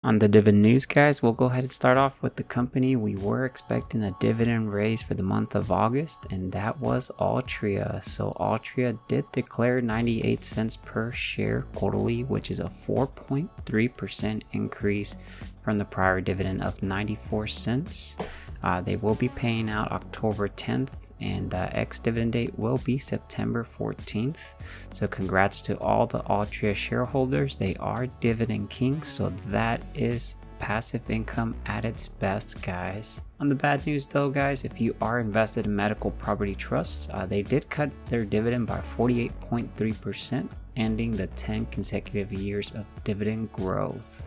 On the dividend news, guys, we'll go ahead and start off with the company we were expecting a dividend raise for the month of August, and that was Altria. So Altria did declare 98 cents per share quarterly, which is a 4.3% increase from the prior dividend of 94 cents. They will be paying out October 10th, and ex-dividend date will be September 14th. So congrats to all the Altria shareholders. They are dividend kings, so that is passive income at its best, guys. On the bad news though, guys, if you are invested in medical property trusts, they did cut their dividend by 48.3%, ending the 10 consecutive years of dividend growth.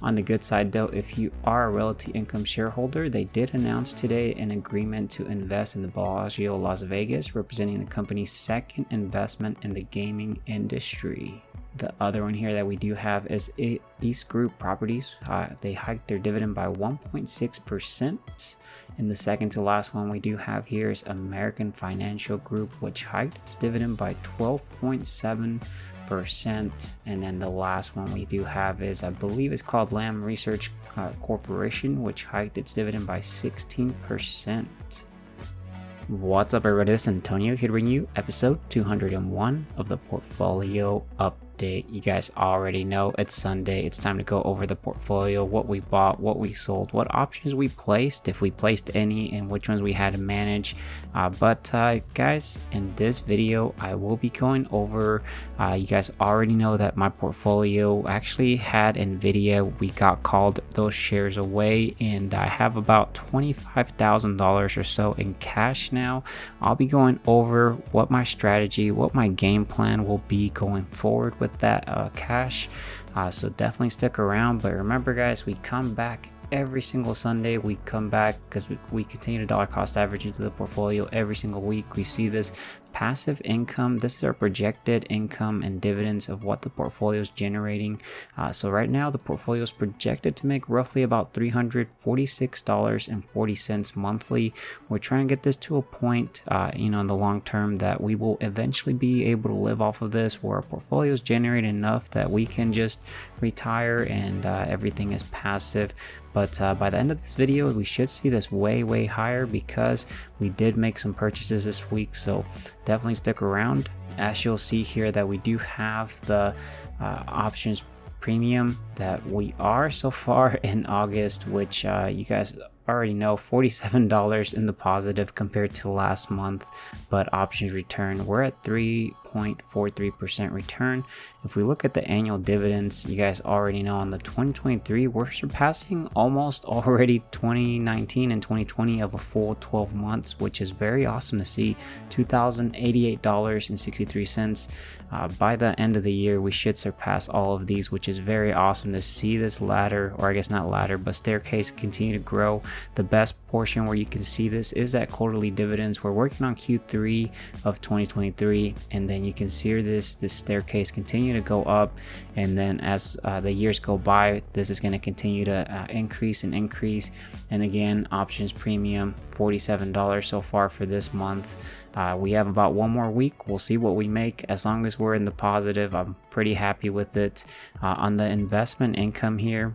On the good side though, if you are a Realty Income shareholder, they did announce today an agreement to invest in the Bellagio Las Vegas, representing the company's second investment in the gaming industry. The other one here that we do have is East Group Properties. They hiked their dividend by 1.6%. And the second to last one we do have here is American Financial Group, which hiked its dividend by 12.7%. And then the last one we do have is, I believe it's called Lam Research Corporation, which hiked its dividend by 16%. What's up, everybody? This is Antonio here to bring you episode 201 of the Portfolio Update. You guys already know it's Sunday. It's time to go over the portfolio, what we bought, what we sold, what options we placed, if we placed any, and which ones we had to manage. But guys, in this video, I will be going over, you guys already know that my portfolio actually had NVIDIA. We got called those shares away, and I have about $25,000 or so in cash now. I'll be going over what my strategy, what my game plan will be going forward with that cash, so definitely stick around. But remember, guys, we come back every single Sunday. We come back because we continue to dollar cost average into the portfolio every single week. We see this passive income. This is our projected income and dividends of what the portfolio is generating. So right now the portfolio is projected to make roughly about $346.40 monthly. We're trying to get this to a point, in the long term, that we will eventually be able to live off of this, where our portfolio is generating enough that we can just retire and everything is passive. But by the end of this video, we should see this way higher, because we did make some purchases this week. So definitely stick around. As you'll see here, that we do have the options premium that we are so far in August, which you guys already know, $47 in the positive compared to last month. But options return, we're at 3.43% return. If we look at the annual dividends, you guys already know on the 2023 we're surpassing almost already 2019 and 2020 of a full 12 months, which is very awesome to see. $2,088.63. By the end of the year we should surpass all of these, which is very awesome to see this ladder, or I guess not ladder, but staircase, continue to grow. The best portion where you can see this is that quarterly dividends. We're working on Q3 of 2023, and then you can see this staircase continue to go up, and then as the years go by, this is going to continue to increase. And again, options premium, $47 so far for this month. We have about one more week. We'll see what we make. As long as we're in the positive, I'm pretty happy with it. On the investment income here,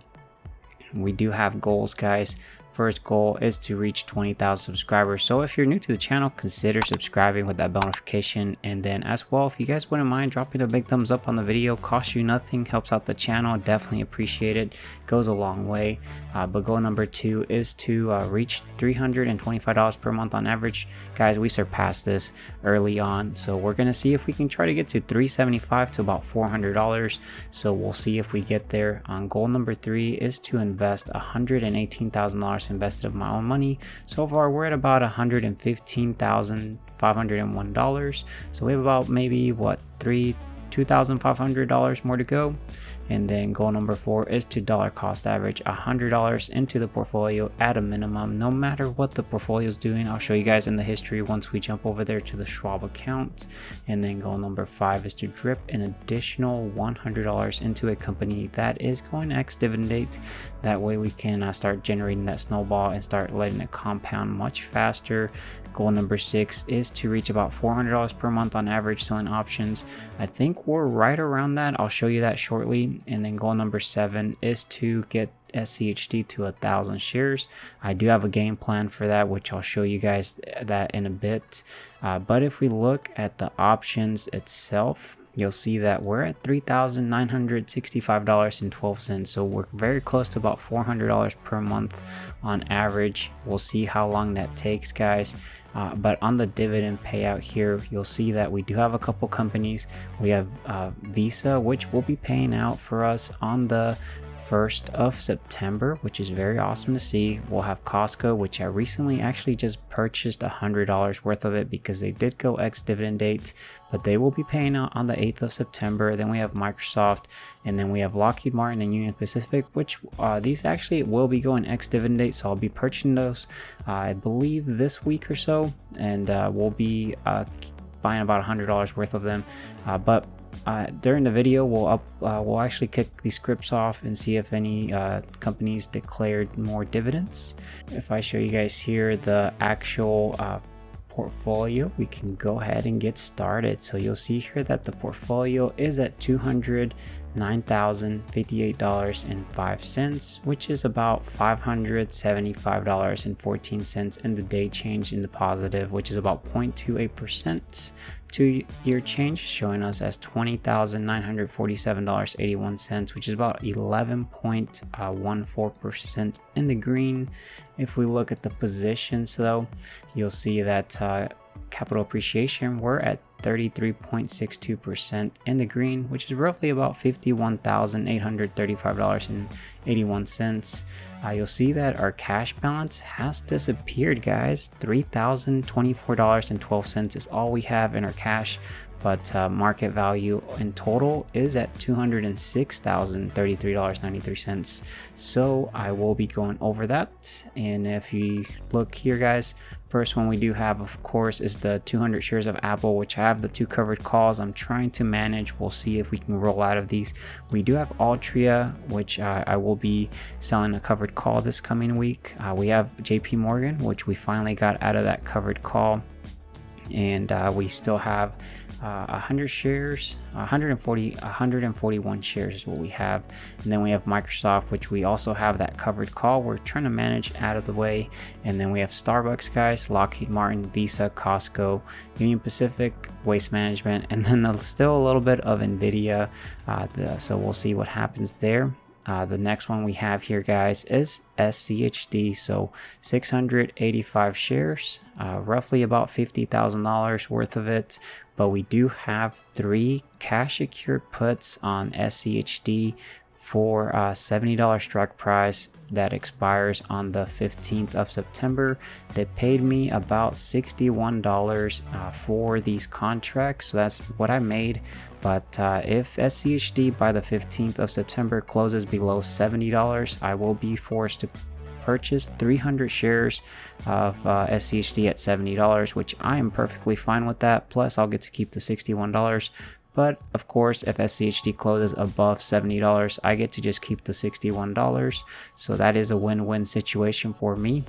we do have goals, guys. First goal is to reach 20,000 subscribers. So if you're new to the channel, consider subscribing with that bell notification. And then as well, if you guys wouldn't mind dropping a big thumbs up on the video, costs you nothing, helps out the channel, definitely appreciate it, goes a long way. But goal number 2 is to reach $325 per month on average. Guys, we surpassed this early on, so we're gonna see if we can try to get to $375 to about $400. So we'll see if we get there. On goal number 3 is to invest $118,000 invested of my own money. So far we're at about $115,501. So we have about maybe $2,500 more to go. And then goal number 4 is to dollar cost average $100 into the portfolio at a minimum, no matter what the portfolio is doing. I'll show you guys in the history once we jump over there to the Schwab account. And then goal number 5 is to drip an additional $100 into a company that is going ex-dividend date. That way we can start generating that snowball and start letting it compound much faster. Goal number 6 is to reach about $400 per month on average selling options. I think we're right around that. I'll show you that shortly. And then goal number 7 is to get SCHD to 1,000 shares. I do have a game plan for that, which I'll show you guys that in a bit. But if we look at the options itself, you'll see that we're at $3,965.12. So we're very close to about $400 per month on average. We'll see how long that takes, guys. But on the dividend payout here, you'll see that we do have a couple companies. We have Visa, which will be paying out for us on the 1st of September, which is very awesome to see. We'll have Costco, which I recently actually just purchased $100 worth of it because they did go ex-dividend date, but they will be paying out on the 8th of September. Then we have Microsoft, and then we have Lockheed Martin and Union Pacific, which these actually will be going ex-dividend date, so I'll be purchasing those I believe this week or so, and we'll be buying about $100 worth of them. But during the video, we'll actually kick these scripts off and see if any companies declared more dividends. If I show you guys here the actual portfolio, we can go ahead and get started. So you'll see here that the portfolio is at $209,058.05, which is about $575.14 in the day change in the positive, which is about 0.28%. 2-year change showing us as $20,947.81, which is about 11.14% in the green. If we look at the positions though, you'll see that capital appreciation, we're at 33.62% in the green, which is roughly about $51,835.81. You'll see that our cash balance has disappeared, guys. $3,024.12 is all we have in our cash, but market value in total is at $206,033.93. So I will be going over that. And if you look here, guys, first one we do have, of course, is the 200 shares of Apple, which I have the 2 covered calls I'm trying to manage. We'll see if we can roll out of these. We do have Altria, which I will be selling a covered call this coming week. We have JP Morgan, which we finally got out of that covered call. And we still have 100 shares, 141 shares is what we have. And then we have Microsoft, which we also have that covered call we're trying to manage out of the way. And then we have Starbucks, guys, Lockheed Martin, Visa, Costco, Union Pacific, Waste Management, and then still a little bit of Nvidia. So we'll see what happens there. The next one we have here, guys, is SCHD. So 685 shares, roughly about $50,000 worth of it. But we do have 3 cash secured puts on SCHD for $70 strike price that expires on the 15th of September. They paid me about $61 for these contracts, so that's what I made. But if SCHD by the 15th of September closes below $70, I will be forced to purchase 300 shares of SCHD at $70, which I am perfectly fine with that. Plus I'll get to keep the $61. But of course, if SCHD closes above $70, I get to just keep the $61. So that is a win-win situation for me.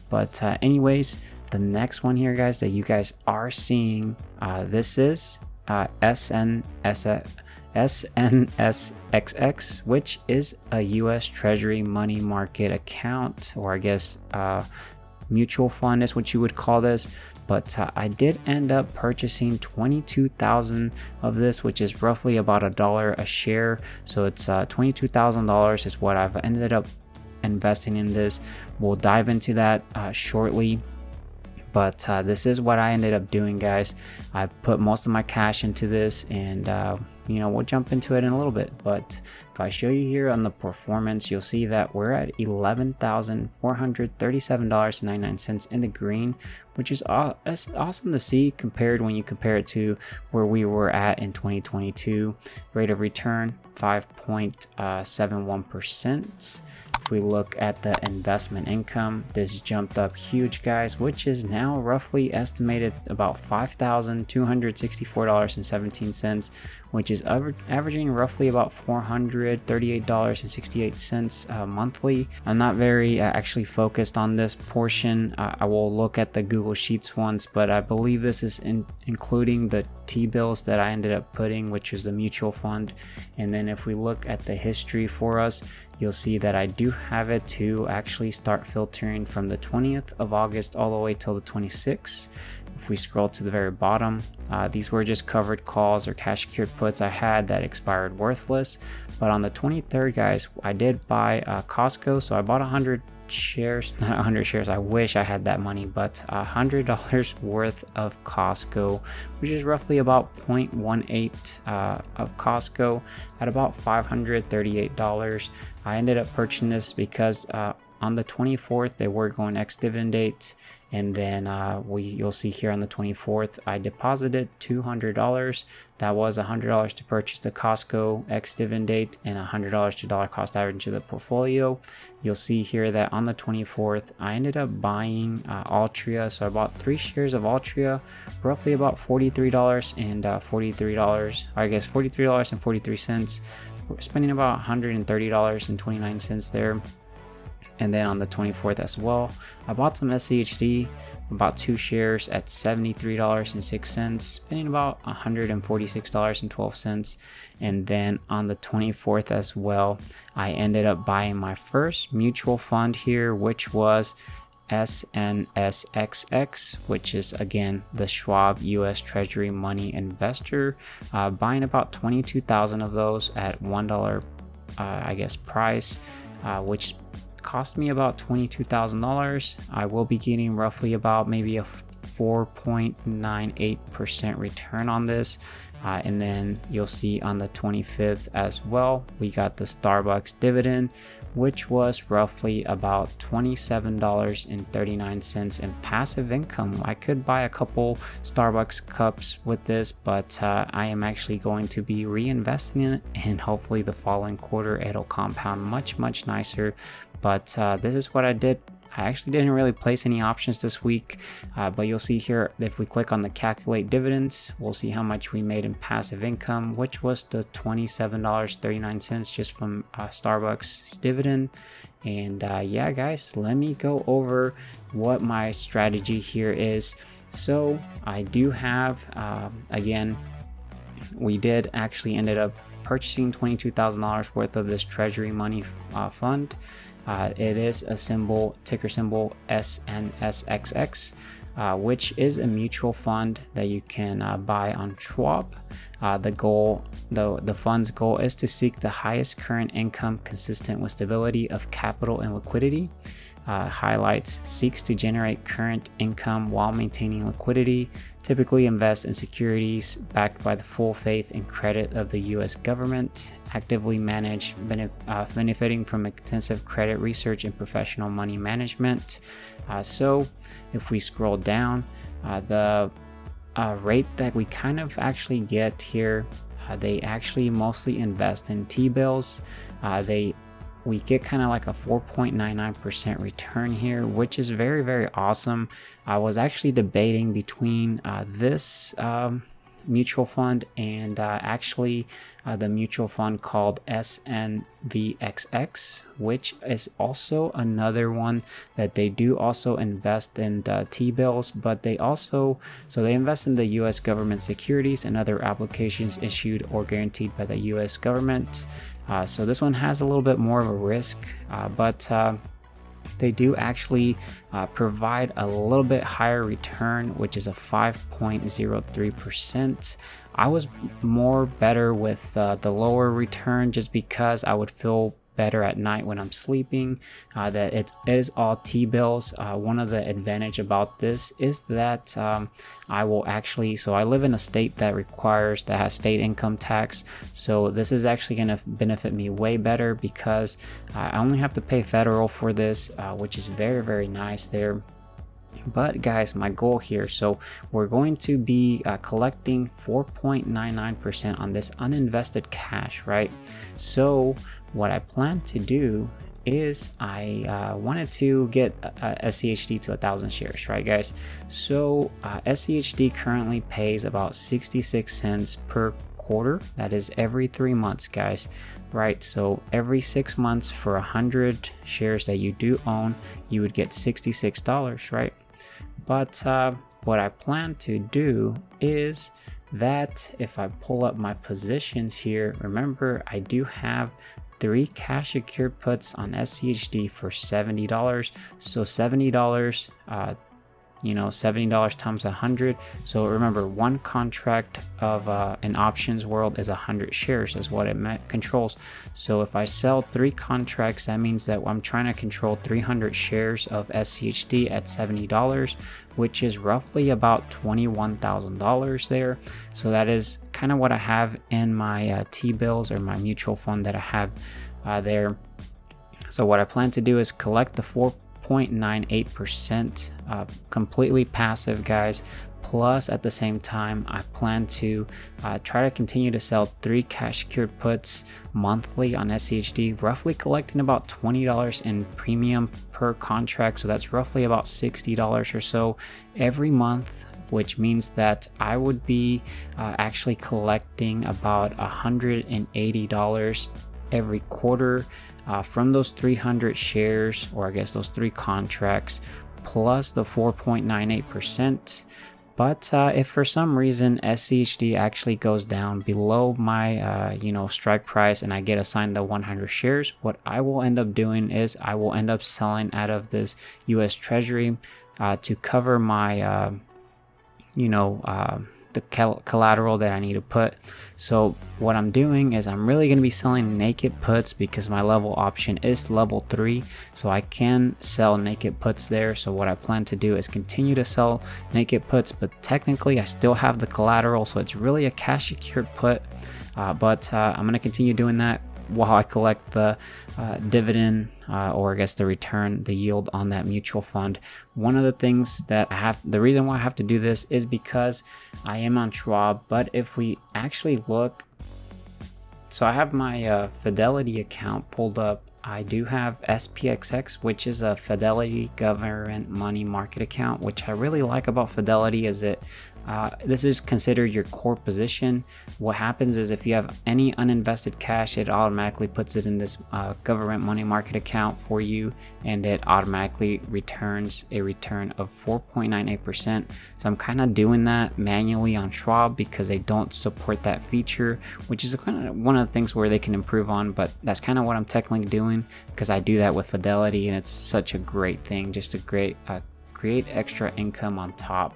But anyways, the next one here, guys, that you guys are seeing, this is SNSXX, which is a US Treasury money market account, or I guess mutual fund is what you would call this. But I did end up purchasing 22,000 of this, which is roughly about $1 a share. So it's $22,000 is what I've ended up investing in this. We'll dive into that shortly. But this is what I ended up doing, guys. I put most of my cash into this, and we'll jump into it in a little bit. But if I show you here on the performance, you'll see that we're at $11,437.99 in the green, which is awesome to see compared when you compare it to where we were at in 2022. Rate of return 5.71%. If we look at the investment income, this jumped up huge, guys, which is now roughly estimated about $5,264.17, which is averaging roughly about $438.68 monthly. I'm not very actually focused on this portion. I will look at the Google Sheets ones, but I believe this is including the T-bills that I ended up putting, which is the mutual fund. And then if we look at the history for us, you'll see that I do have it to actually start filtering from the 20th of August all the way till the 26th. If we scroll to the very bottom, these were just covered calls or cash secured puts I had that expired worthless. But on the 23rd, guys, I did buy Costco. So I bought 100 shares, not 100 shares. I wish I had that money, but $100 worth of Costco, which is roughly about 0.18 of Costco at about $538. I ended up purchasing this because on the 24th they were going ex-dividend dates, and then you'll see here on the 24th I deposited $200. That was $100 to purchase the Costco ex-dividend date and $100 to dollar cost average into the portfolio. You'll see here that on the 24th I ended up buying Altria. So I bought 3 shares of Altria, roughly about $43 and $43.43. We're spending about $130.29 there. And then on the 24th as well, I bought some SCHD, about 2 shares at $73.06, spending about $146.12. And then on the 24th as well, I ended up buying my first mutual fund here, which was SNSXX, which is again the Schwab US Treasury Money Investor, buying about 22,000 of those at $1 price, which cost me about $22,000. I will be getting roughly about maybe a 4.98% return on this. And then you'll see on the 25th as well, we got the Starbucks dividend, which was roughly about $27.39 in passive income. I could buy a couple Starbucks cups with this, but I am actually going to be reinvesting in it, and hopefully the following quarter it'll compound much nicer. But this is what I did. I actually didn't really place any options this week, but you'll see here if we click on the calculate dividends, we'll see how much we made in passive income, which was the $27.39 just from Starbucks dividend. And yeah, guys, let me go over what my strategy here is. So I do have, again, we did actually ended up purchasing $22,000 worth of this treasury money fund. It is a ticker symbol SNSXX, which is a mutual fund that you can buy on Schwab. The fund's goal is to seek the highest current income consistent with stability of capital and liquidity. Highlights seeks to generate current income while maintaining liquidity, typically invest in securities backed by the full faith and credit of the U.S. government, actively manage, benefiting from extensive credit research and professional money management. So if we scroll down, the rate that we kind of actually get here, they actually mostly invest in T-bills. We get kind of like a 4.99% return here, which is very awesome. I was actually debating between this mutual fund and the mutual fund called SNVXX, which is also another one that they do also invest in T-bills, but they invest in the U.S. government securities and other applications issued or guaranteed by the U.S. government. So this one has a little bit more of a risk, but they do actually provide a little bit higher return, which is a 5.03%. I was better with the lower return just because I would feel better at night when I'm sleeping, that it is all T-bills. One of the advantage about this is that I live in a state that has state income tax, so this is actually going to benefit me way better because I only have to pay federal for this, which is very nice there. But guys, my goal here, so we're going to be collecting 4.99% on this uninvested cash, right? So what I plan to do is I wanted to get SCHD to 1,000 shares, right guys? So SCHD currently pays about 66 cents per quarter. That is every 3 months, guys, right? So every 6 months for 100 shares that you do own, you would get $66, right? But what I plan to do is that if I pull up my positions here, remember I do have 3 cash secured puts on SCHD for $70. So $70, you know, $70 times 100. So remember, one contract of an options world is 100 shares is what it controls. So if I sell 3 contracts, that means that I'm trying to control 300 shares of SCHD at $70, which is roughly about $21,000 there. So that is kind of what I have in my T-bills, or my mutual fund that I have there. So what I plan to do is collect the 4.98% completely passive, guys, plus at the same time I plan to try to continue to sell 3 cash secured puts monthly on SCHD, roughly collecting about $20 in premium per contract. So that's roughly about $60 or so every month, which means that I would be actually collecting about $180 every quarter from those 300 shares, or I guess those 3 contracts, plus the 4.98%. But if for some reason SCHD actually goes down below my strike price and I get assigned the 100 shares, what I will end up doing is I will end up selling out of this US Treasury to cover my the collateral that I need to put. So what I'm doing is I'm really going to be selling naked puts because my level option is level 3, so I can sell naked puts there. So what I plan to do is continue to sell naked puts, but technically I still have the collateral, so it's really a cash secured put, but I'm going to continue doing that while I collect the dividend, or I guess the return, the yield on that mutual fund. One of the things that the reason why I have to do this is because I am on Schwab, but if we actually look, so I have my Fidelity account pulled up. I do have SPXX, which is a Fidelity government money market account, which I really like about Fidelity is this is considered your core position. What happens is if you have any uninvested cash, it automatically puts it in this government money market account for you, and it automatically returns a return of 4.98%. So I'm kind of doing that manually on Schwab because they don't support that feature, which is kind of one of the things where they can improve on, but that's kind of what I'm technically doing because I do that with Fidelity, and it's such a great thing, just a great create extra income on top.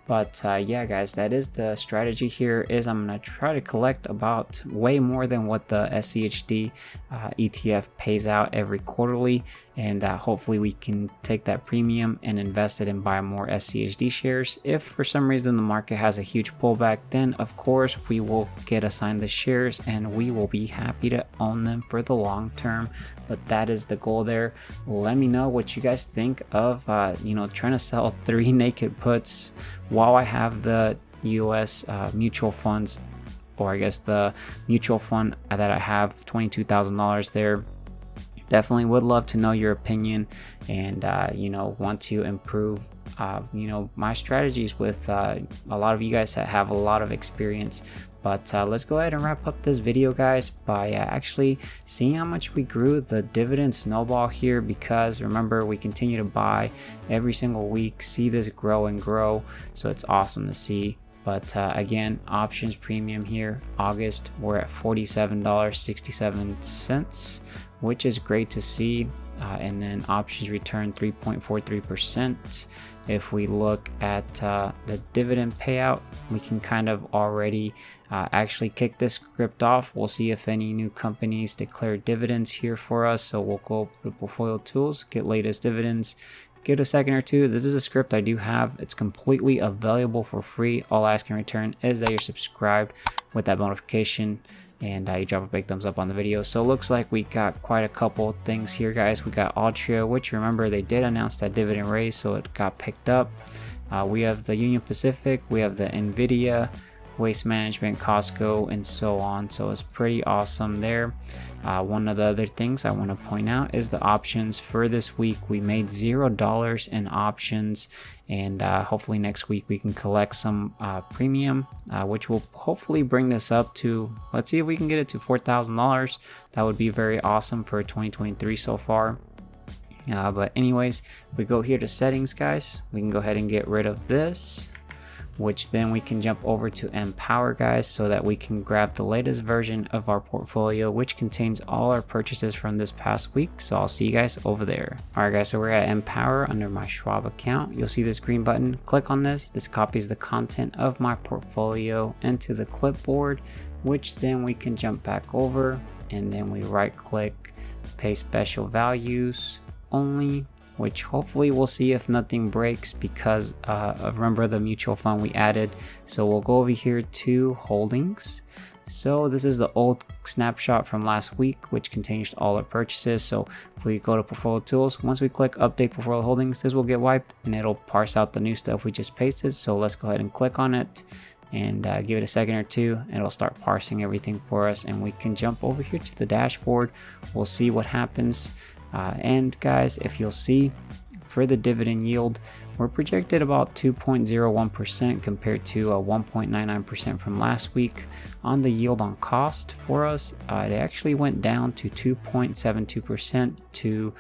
But yeah, guys, that is the strategy here. Is I'm going to try to collect about way more than what the SCHD ETF pays out every quarterly. And hopefully we can take that premium and invest it and buy more SCHD shares. If for some reason the market has a huge pullback, then of course we will get assigned the shares and we will be happy to own them for the long term. But that is the goal there. Let me know what you guys think of trying to sell 3 naked puts while I have the US mutual funds, or I guess the mutual fund that I have $22,000 there. Definitely would love to know your opinion, and want to improve my strategies with a lot of you guys that have a lot of experience. But let's go ahead and wrap up this video, guys, by actually seeing how much we grew the dividend snowball here, because remember, we continue to buy every single week, see this grow and grow, so it's awesome to see. But again, options premium here, August, we're at $47.67, which is great to see. And then options return 3.43%. If we look at the dividend payout, we can kind of already actually kick this script off. We'll see if any new companies declare dividends here for us. So we'll go to portfolio tools, get latest dividends. Give it a second or two. This is a script I do have. It's completely available for free. All I ask in return is that you're subscribed with that notification, and you drop a big thumbs up on the video. So it looks like we got quite a couple things here, guys. We got Altria, which remember they did announce that dividend raise, so it got picked up. We have the Union Pacific, we have the Nvidia, Waste Management, Costco, and so on. So it's pretty awesome there. One of the other things I want to point out is the options for this week. We made $0 in options, and hopefully next week we can collect some premium, which will hopefully bring this up to, let's see if we can get it to $4,000. That would be very awesome for 2023 so far. But anyways, if we go here to settings, guys, we can go ahead and get rid of this, which then we can jump over to Empower, guys, so that we can grab the latest version of our portfolio, which contains all our purchases from this past week. So I'll see you guys over there. All right, guys, so we're at Empower under my Schwab account. You'll see this green button. Click on this. This copies the content of my portfolio into the clipboard, which then we can jump back over, and then we right click, paste special values only, which hopefully we'll see if nothing breaks because remember the mutual fund we added. So we'll go over here to holdings. So this is the old snapshot from last week, which contains all our purchases. So if we go to portfolio tools, once we click update portfolio holdings, this will get wiped and it'll parse out the new stuff we just pasted. So let's go ahead and click on it and give it a second or two, and it'll start parsing everything for us, and we can jump over here to the dashboard. We'll see what happens. And guys, if you'll see, for the dividend yield, we're projected about 2.01% compared to 1.99% from last week. On the yield on cost for us, it actually went down to 2.72% to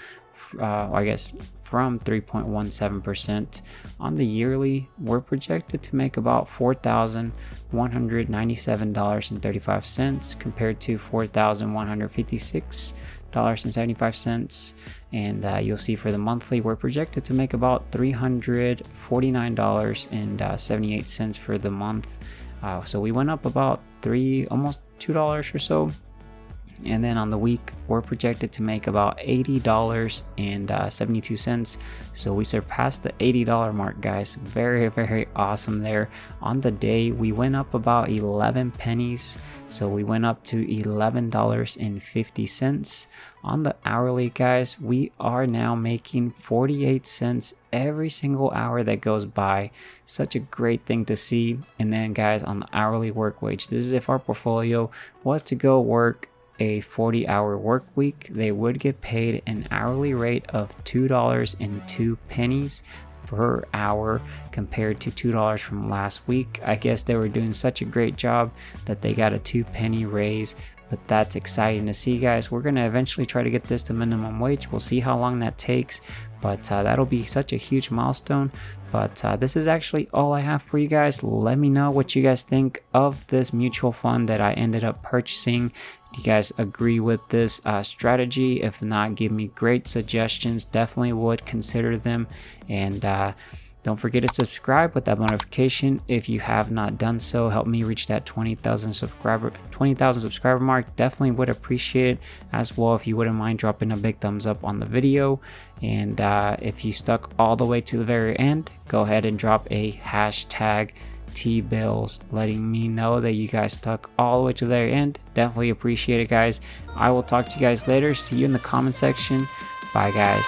I guess from 3.17%. On the yearly, we're projected to make about $4,197.35 compared to $4,156.75. And you'll see for the monthly, we're projected to make about $349.78 for the month. So we went up about almost $2 or so. And then on the week, we're projected to make about $80.72. So we surpassed the $80 mark, guys. Very, very awesome there. On the day, we went up about 11 pennies. So we went up to $11.50. On the hourly, guys, we are now making 48 cents every single hour that goes by. Such a great thing to see. And then, guys, on the hourly work wage, this is if our portfolio was to go work a 40-hour work week, they would get paid an hourly rate of $2.02 per hour compared to $2 from last week. I guess they were doing such a great job that they got a 2-penny raise, but that's exciting to see, guys. We're gonna eventually try to get this to minimum wage. We'll see how long that takes, but that'll be such a huge milestone. But this is actually all I have for you guys. Let me know what you guys think of this mutual fund that I ended up purchasing. Do you guys agree with this strategy? If not, give me great suggestions. Definitely would consider them. And don't forget to subscribe with that notification if you have not done so. Help me reach that 20,000 subscriber mark. Definitely would appreciate it as well. If you wouldn't mind dropping a big thumbs up on the video. And if you stuck all the way to the very end, go ahead and drop a hashtag T-bills, letting me know that you guys stuck all the way to the very end. Definitely appreciate it, guys. I will talk to you guys later. See you in the comment section. Bye, guys.